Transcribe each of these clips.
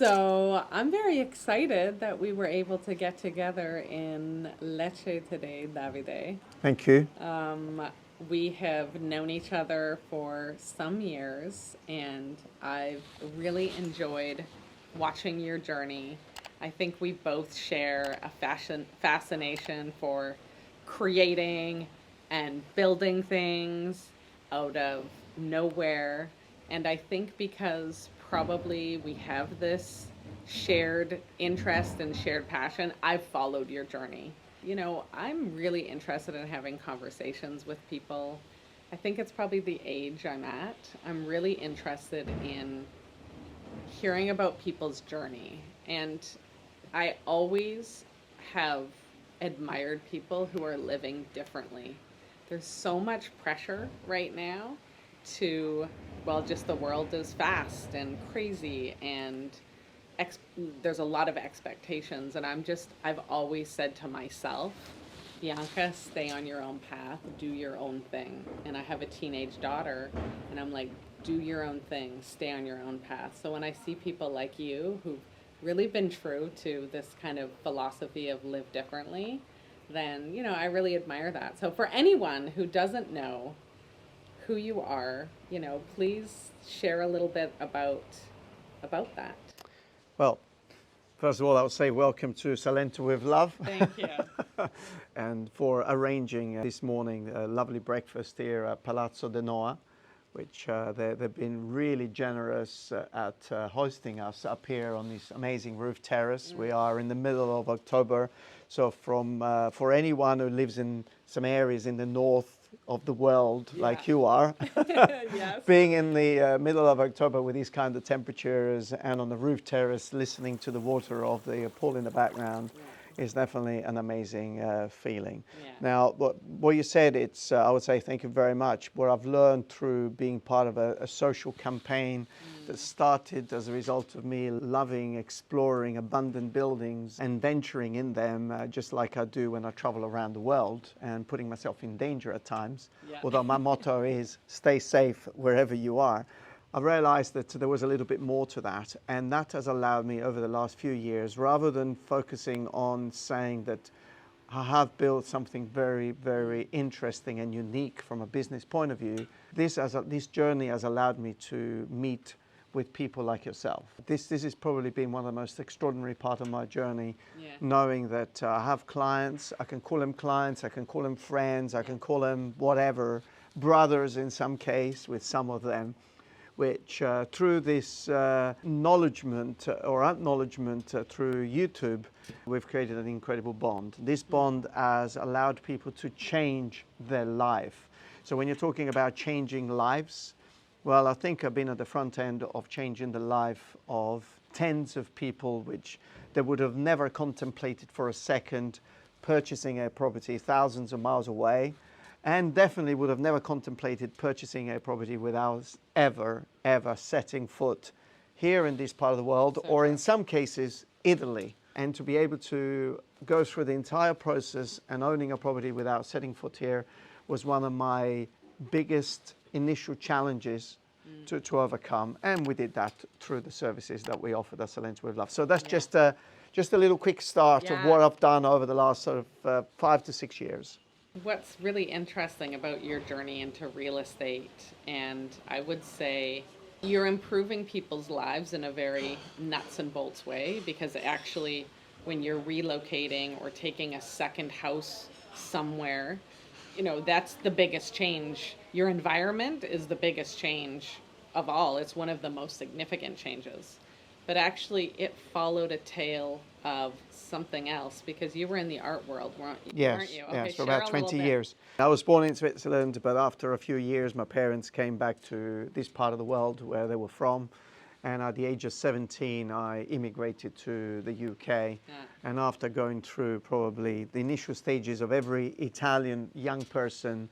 So I'm very excited that we were able to get together in Lecce today, Davide. Thank you. Um, we have known each other for some years, and I've really enjoyed watching your journey. I think we both share a fascination for creating and building things out of nowhere. And I think because probably we have this shared interest and shared passion, I've followed your journey. I'm really interested in having conversations with people. I think it's probably the age I'm at. I'm really interested in hearing about people's journey. And I always have admired people who are living differently. There's so much pressure right now to, well, just the world is fast and crazy and ex- there's a lot of expectations. And I've always said to myself, Bianca, stay on your own path, do your own thing. And I have a teenage daughter, and I'm like, do your own thing, stay on your own path. So when I see people like you who've really been true to this kind of philosophy of live differently, then, I really admire that. So for anyone who doesn't know who you are, please share a little bit about that. Well, first of all, I would say welcome to Salento With Love. Thank you. And for arranging this morning a lovely breakfast here at Palazzo de Noa, which they've been really generous at hosting us up here on this amazing roof terrace. We are in the middle of October, so for anyone who lives in some areas in the north of the world, like you are, Yes. being in the middle of October with these kind of temperatures and on the roof terrace, listening to the water of the pool in the background, is definitely an amazing feeling. Yeah. Now, what you said, I would say thank you very much. What I've learned through being part of a social campaign that started as a result of me loving exploring abandoned buildings and venturing in them, just like I do when I travel around the world and putting myself in danger at times. Yeah. Although my motto is stay safe wherever you are. I realized that there was a little bit more to that, and that has allowed me over the last few years, rather than focusing on saying that I have built something very, very interesting and unique from a business point of view, this journey has allowed me to meet with people like yourself. This has probably been one of the most extraordinary part of my journey, knowing that I have clients, I can call them clients, I can call them friends, I can call them whatever, brothers in some case with some of them, which through this acknowledgement or acknowledgement through YouTube, we've created an incredible bond. This bond has allowed people to change their life. So when you're talking about changing lives, well, I think I've been at the front end of changing the life of tens of people which they would have never contemplated for a second purchasing a property thousands of miles away, and definitely would have never contemplated purchasing a property without ever setting foot here in this part of the world, or in some cases, Italy. And to be able to go through the entire process and owning a property without setting foot here was one of my biggest initial challenges to overcome. And we did that through the services that we offered at Salento With Love. So that's just a little quick start of what I've done over the last sort of 5 to 6 years. What's really interesting about your journey into real estate, and I would say you're improving people's lives in a very nuts and bolts way, because actually when you're relocating or taking a second house somewhere, that's the biggest change. Your environment is the biggest change of all. It's one of the most significant changes. But actually it followed a tale of something else, because you were in the art world, weren't you? Yes, Okay, yes, for share about a little 20 bit. years. I was born in Switzerland, but after a few years, my parents came back to this part of the world where they were from. And at the age of 17, I immigrated to the UK. And after going through probably the initial stages of every Italian young person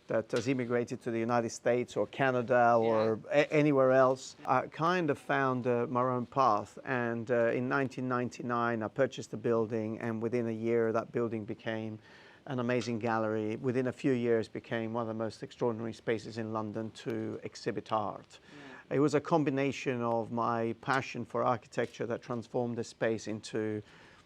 that has immigrated to the United States or Canada or anywhere else, I kind of found my own path. And in 1999, I purchased a building, and within a year, that building became an amazing gallery. Within a few years, became one of the most extraordinary spaces in London to exhibit art. It was a combination of my passion for architecture that transformed the space into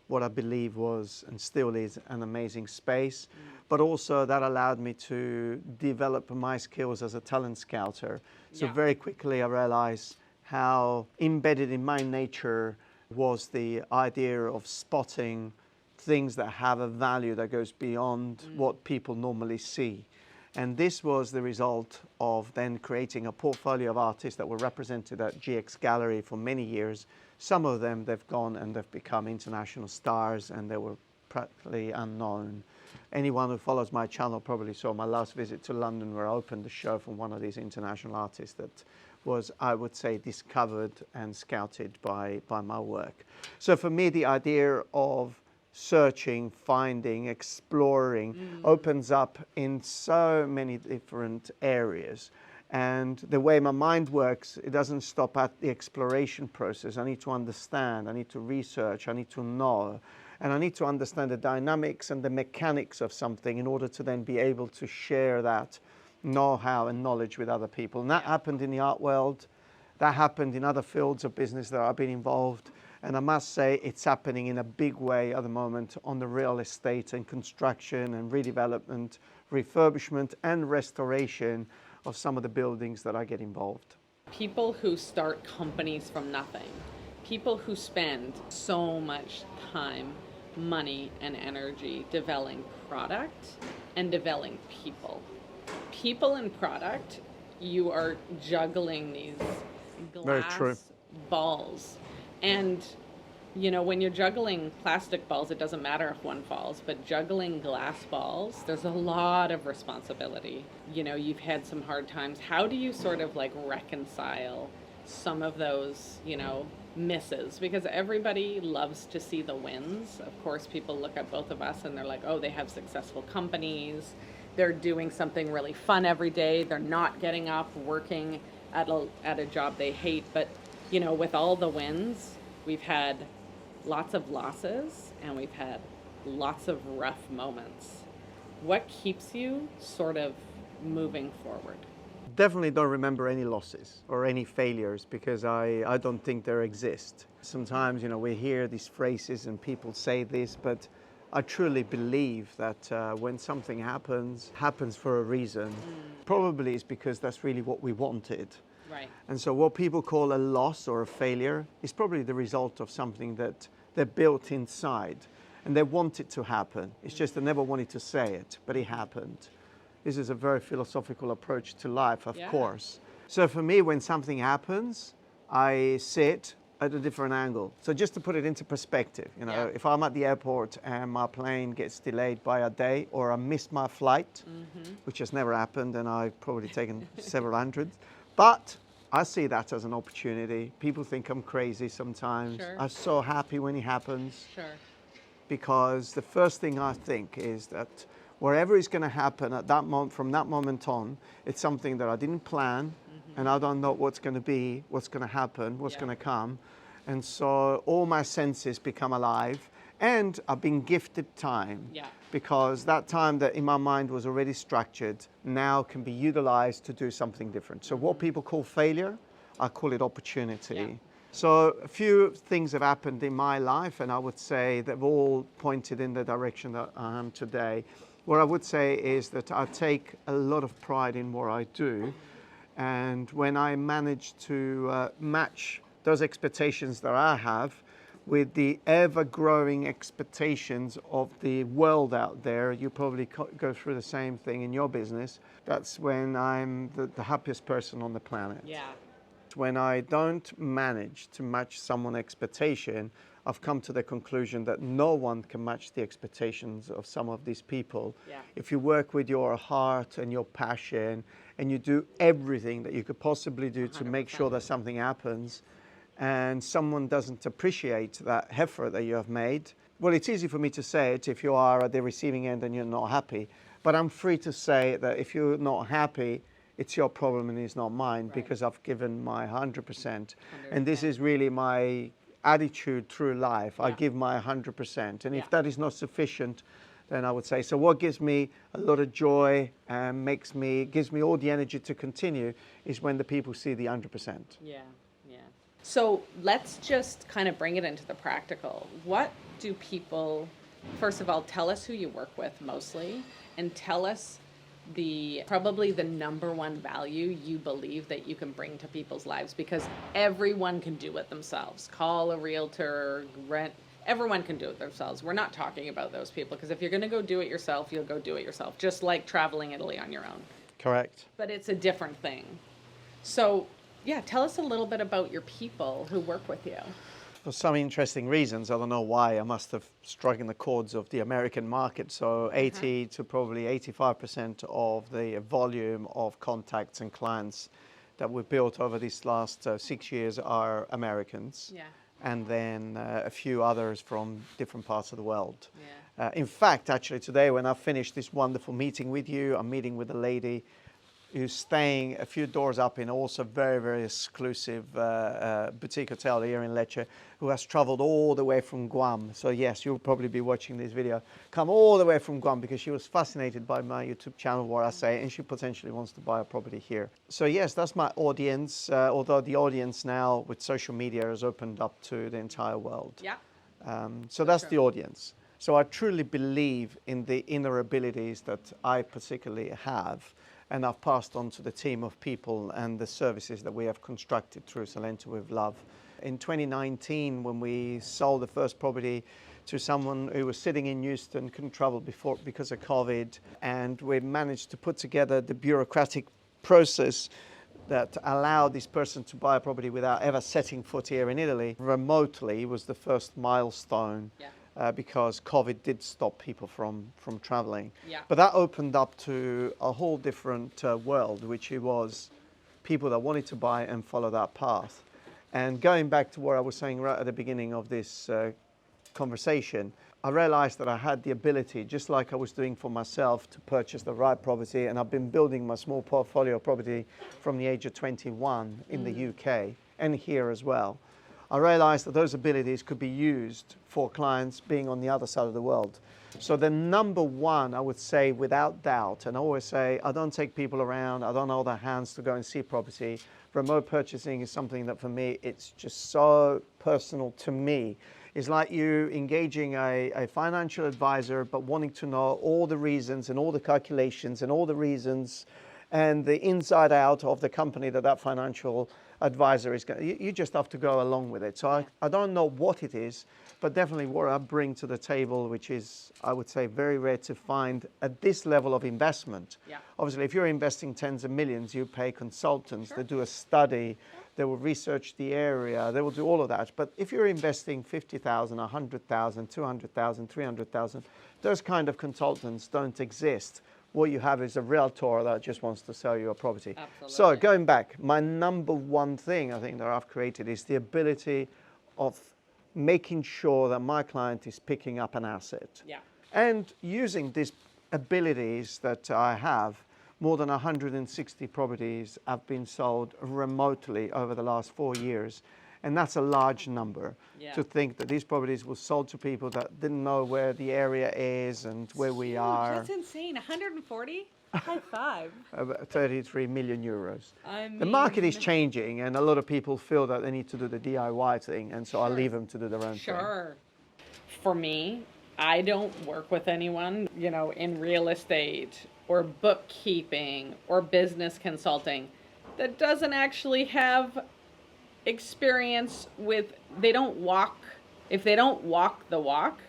what I believe was and still is an amazing space, but also that allowed me to develop my skills as a talent scouter. So very quickly I realized how embedded in my nature was the idea of spotting things that have a value that goes beyond what people normally see. And this was the result of then creating a portfolio of artists that were represented at GX Gallery for many years. Some of them, they've gone and they've become international stars, and they were practically unknown. Anyone who follows my channel probably saw my last visit to London, where I opened the show from one of these international artists that was, I would say, discovered and scouted by my work. So for me, the idea of searching, finding, exploring opens up in so many different areas. And the way my mind works, it doesn't stop at the exploration process. I need to understand, I need to research, I need to know, and I need to understand the dynamics and the mechanics of something in order to then be able to share that know-how and knowledge with other people. And that happened in the art world, that happened in other fields of business that I've been involved. And I must say it's happening in a big way at the moment on the real estate and construction and redevelopment, refurbishment and restoration of some of the buildings that I get involved. People who start companies from nothing, people who spend so much time, money, and energy developing product and developing people. People and product, you are juggling these glass balls. And, you know, when you're juggling plastic balls, it doesn't matter if one falls, but juggling glass balls, there's a lot of responsibility. You know, you've had some hard times. How do you sort of like reconcile some of those, you know, misses? Because everybody loves to see the wins. Of course, people look at both of us and they're like, oh, they have successful companies. They're doing something really fun every day. They're not getting up, working at a job they hate. But, you know, with all the wins, we've had lots of losses and we've had lots of rough moments. What keeps you sort of moving forward? Definitely don't remember any losses or any failures, because I don't think there exist. Sometimes, you know, we hear these phrases and people say this, but I truly believe that when something happens for a reason. Probably it's because that's really what we wanted. Right. And so what people call a loss or a failure is probably the result of something that they're built inside and they want it to happen. It's just they never wanted to say it, but it happened. This is a very philosophical approach to life, of course. So for me, when something happens, I sit at a different angle. So just to put it into perspective, you know, if I'm at the airport and my plane gets delayed by a day, or I miss my flight, which has never happened, and I've probably taken several hundred, but I see that as an opportunity. People think I'm crazy sometimes. Sure. I'm so happy when it happens. Sure. Because the first thing I think is that wherever is going to happen at that moment, from that moment on, it's something that I didn't plan, and I don't know what's going to be, what's going to happen, what's going to come. And so all my senses become alive, and I've been gifted time, because that time that in my mind was already structured now can be utilized to do something different. So what people call failure, I call it opportunity. So a few things have happened in my life, and I would say they've all pointed in the direction that I am today. What I would say is that I take a lot of pride in what I do, and when I manage to match those expectations that I have with the ever-growing expectations of the world out there, you probably go through the same thing in your business. That's when I'm the happiest person on the planet. When I don't manage to match someone's expectation, I've come to the conclusion that no one can match the expectations of some of these people. If you work with your heart and your passion, and you do everything that you could possibly do to 100%. make sure that something happens, and someone doesn't appreciate that effort that you have made, well, it's easy for me to say it if you are at the receiving end and you're not happy. But I'm free to say that if you're not happy, it's your problem and it's not mine, because I've given my 100%. And this is really my attitude through life. I give my 100%. And if that is not sufficient, then I would say. So what gives me a lot of joy and gives me all the energy to continue is when the people see the 100%. Yeah, yeah. So let's just kind of bring it into the practical. What do people, first of all, tell us who you work with mostly, and tell us probably the number one value you believe that you can bring to people's lives, because everyone can do it themselves. Call a realtor, rent, everyone can do it themselves. We're not talking about those people, because if you're going to go do it yourself, you'll go do it yourself, just like traveling Italy on your own. Correct. But it's a different thing. So, yeah, tell us a little bit about your people who work with you. For some interesting reasons, I don't know why, I must have struck in the chords of the American market. So 80 to probably 85% of the volume of contacts and clients that we've built over these last 6 years are Americans. Yeah. And then a few others from different parts of the world. Yeah. In fact, actually today, when I finished this wonderful meeting with you, I'm meeting with a lady who's staying a few doors up in also very, very exclusive boutique hotel here in Lecce, who has traveled all the way from Guam. So yes, you'll probably be watching this video, come all the way from Guam because she was fascinated by my YouTube channel, what I say, and she potentially wants to buy a property here. So yes, that's my audience, although the audience now with social media has opened up to the entire world. Yeah. So that's the audience. So I truly believe in the inner abilities that I particularly have, and I've passed on to the team of people and the services that we have constructed through Salento With Love. In 2019, when we sold the first property to someone who was sitting in Houston, couldn't travel before because of COVID, and we managed to put together the bureaucratic process that allowed this person to buy a property without ever setting foot here in Italy remotely was the first milestone. Yeah. Because COVID did stop people from traveling. Yeah. But that opened up to a whole different world, which it was people that wanted to buy and follow that path. And going back to what I was saying right at the beginning of this conversation, I realized that I had the ability, just like I was doing for myself, to purchase the right property. And I've been building my small portfolio of property from the age of 21 in the UK and here as well. I realized that those abilities could be used for clients being on the other side of the world. So the number one, I would say without doubt, and I always say, I don't take people around, I don't hold their hands to go and see property. Remote purchasing is something that for me, it's just so personal to me. It's like you engaging a financial advisor, but wanting to know all the reasons and all the calculations and all the reasons and the inside out of the company that financial advisor is going. You just have to go along with it. So I don't know what it is, but definitely what I bring to the table, which is, I would say, very rare to find at this level of investment. Yeah. Obviously, if you're investing tens of millions, you pay consultants. Sure. They do a study. They will research the area. They will do all of that. But if you're investing 50,000, 100,000, 200,000, 300,000, those kind of consultants don't exist. What you have is a realtor that just wants to sell you a property. Absolutely. So going back, my number one thing I think that I've created is the ability of making sure that my client is picking up an asset. Yeah. And using these abilities that I have, more than 160 properties have been sold remotely over the last 4 years. And that's a large number. Yeah. To think that these properties were sold to people that didn't know where the area is and where we are. That's insane. 140? High five. About 33 million euros. I mean, The market is changing, and a lot of people feel that they need to do the DIY thing, and so I leave them to do their own thing. Sure. For me, I don't work with anyone, in real estate or bookkeeping or business consulting that doesn't actually have experience with, if they don't walk the walk,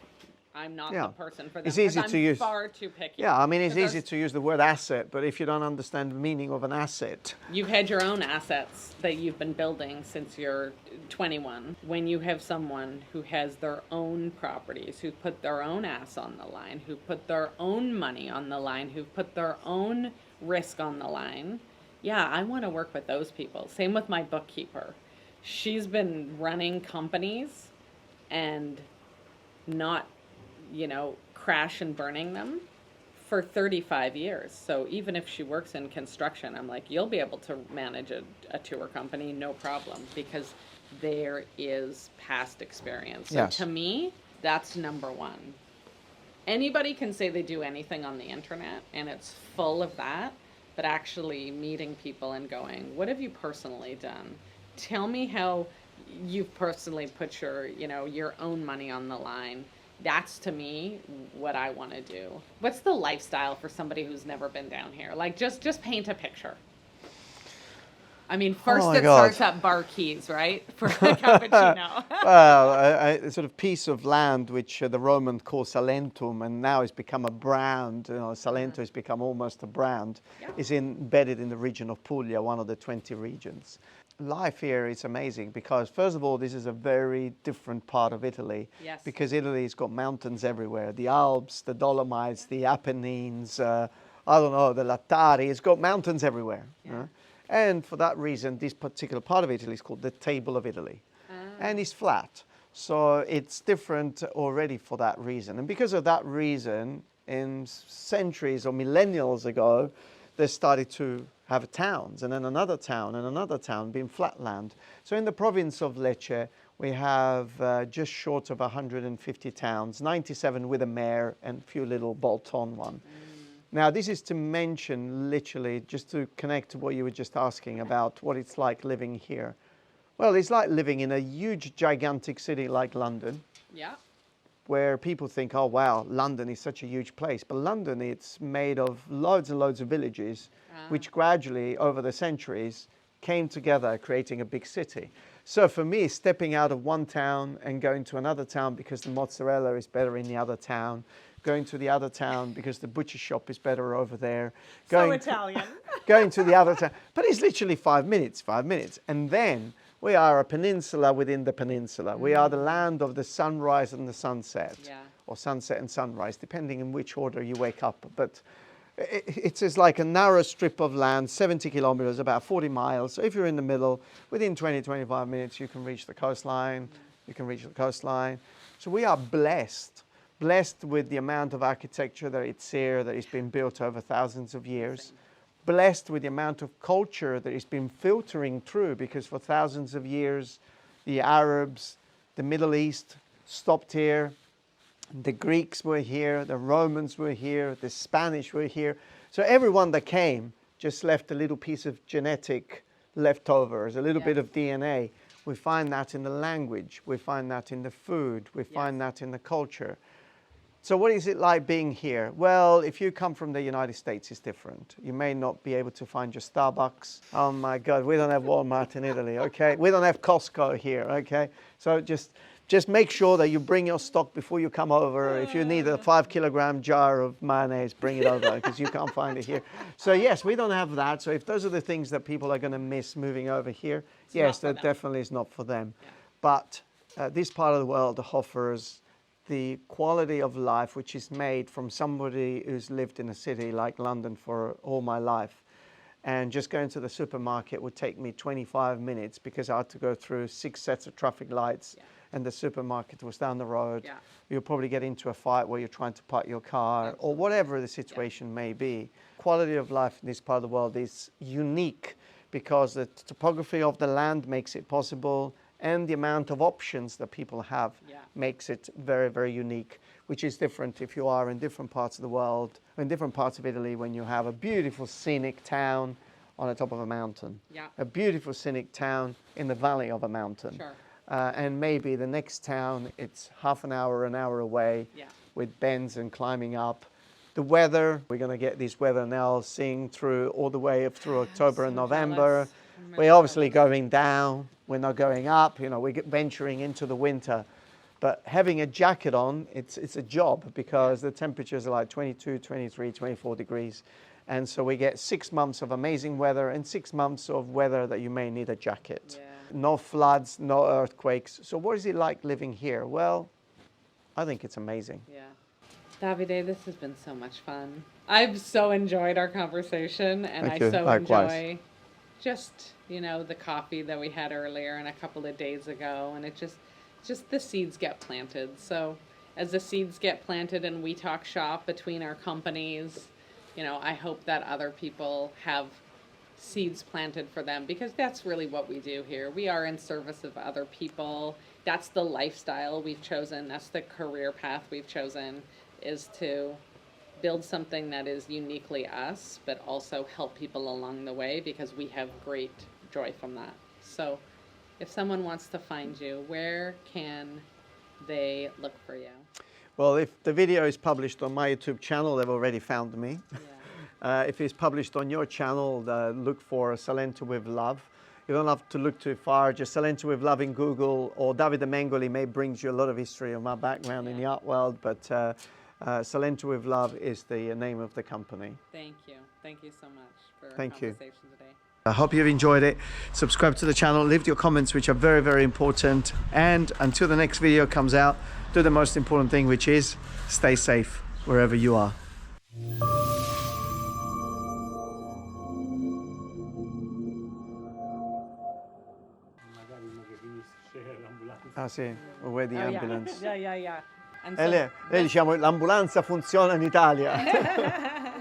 I'm not the person for them. It's easy to use. Far too picky. Yeah, I mean, it's easy to use the word asset, but if you don't understand the meaning of an asset. You've had your own assets that you've been building since you're 21. When you have someone who has their own properties, who put their own ass on the line, who put their own money on the line, who put their own risk on the line, yeah, I want to work with those people. Same with my bookkeeper. She's been running companies and not, crash and burning them for 35 years. So even if she works in construction, I'm like, you'll be able to manage a tour company, no problem, because there is past experience. So Yes. to me, that's number one. anybody can say they do anything on the internet, and it's full of that, but actually meeting people and going, what have you personally done? Tell me how you've personally put your own money on the line. That's, to me, what I want to do. What's the lifestyle for somebody who's never been down here? Like, just paint a picture. I mean, first Oh my it God. starts at Bar Keys, right? For a cappuccino. Well, a sort of piece of land which the Romans call Salentum, and now it's become a brand. Salento has become almost a brand. Yeah. Is embedded in the region of Puglia, one of the 20 regions. Life here is amazing because, first of all, this is a very different part of Italy. Yes. Because Italy's got mountains everywhere. The Alps, the Dolomites, the Apennines, the Lattari. It's got mountains everywhere. Yeah. And for that reason, this particular part of Italy is called the Table of Italy. And it's flat. So it's different already for that reason. And because of that reason, in centuries or millennials ago, they started to have towns, and then another town, and another town being flatland. So in the province of Lecce, we have just short of 150 towns, 97 with a mayor and a few little bolt-on one. Now, this is to mention, literally, just to connect to what you were just asking about what it's like living here. Well, it's like living in a huge, gigantic city like London. Yeah. Where people think, oh, wow, London is such a huge place. But London, it's made of loads and loads of villages, which gradually, over the centuries, came together, creating a big city. So for me, stepping out of one town and going to another town because the mozzarella is better in the other town, going to the other town because the butcher shop is better over there. So Italian. Going to the other town. But it's literally 5 minutes. And then we are a peninsula within the peninsula. We are the land of the sunrise and the sunset. Yeah. Or sunset and sunrise, depending in which order you wake up. But it is like a narrow strip of land, 70 kilometers, about 40 miles. So if you're in the middle, within 20, 25 minutes, you can reach the coastline. So we are blessed with the amount of architecture that it's here, that it's been built over thousands of years. Blessed with the amount of culture that it's been filtering through, because for thousands of years, the Arabs, the Middle East stopped here. The Greeks were here, the Romans were here, the Spanish were here. So everyone that came just left a little piece of genetic leftovers, a little bit of DNA. We find that in the language, we find that in the food, we find that in the culture. So what is it like being here? Well, if you come from the United States, it's different. You may not be able to find your Starbucks. Oh my God, we don't have Walmart in Italy, okay? We don't have Costco here, okay? So just make sure that you bring your stock before you come over. If you need a 5-kilogram jar of mayonnaise, bring it over because you can't find it here. So yes, we don't have that. So if those are the things that people are going to miss moving over here, yes, that definitely is not for them. Yeah. But this part of the world offers the quality of life which is made from somebody who's lived in a city like London for all my life. And just going to the supermarket would take me 25 minutes because I had to go through 6 sets of traffic lights. Yeah. And the supermarket was down the road. Yeah. You'll probably get into a fight where you're trying to park your car. Absolutely. Or whatever the situation may be. Quality of life in this part of the world is unique because the topography of the land makes it possible, and the amount of options that people have makes it very, very unique, which is different if you are in different parts of the world, in different parts of Italy, when you have a beautiful scenic town on the top of a mountain, a beautiful scenic town in the valley of a mountain. Sure. And maybe the next town, it's half an hour away with bends and climbing up. The weather, we're going to get this weather now seeing through all the way up through October and November. We're obviously going down, we're not going up, we're venturing into the winter. But having a jacket on, it's a job because the temperatures are like 22, 23, 24 degrees. And so we get 6 months of amazing weather and 6 months of weather that you may need a jacket. Yeah. No floods, no earthquakes. So what is it like living here? Well, I think it's amazing. Yeah. Davide, this has been so much fun. I've so enjoyed our conversation, and Thank you. so Likewise. Enjoy just, the coffee that we had earlier and a couple of days ago, and it just the seeds get planted. So as the seeds get planted and we talk shop between our companies, I hope that other people have seeds planted for them, because that's really what we do here. We are in service of other people. That's the lifestyle we've chosen. That's the career path we've chosen. is to build something that is uniquely us, but also help people along the way, because we have great joy from that. So if someone wants to find you, where can they look for you? Well, if the video is published on my YouTube channel, they've already found me. Yeah. If it's published on your channel, look for Salento With Love. You don't have to look too far, just Salento With Love in Google, or Davide Mengoli may brings you a lot of history of my background in the art world, but Salento With Love is the name of the company. Thank you. Thank you so much for our Thank you. conversation today. I hope you've enjoyed it. Subscribe to the channel, leave your comments, which are very, very important. And until the next video comes out, do the most important thing, which is stay safe wherever you are. Ah sì, away the ambulance. Yeah. And Lei diciamo l'ambulanza funziona in Italia.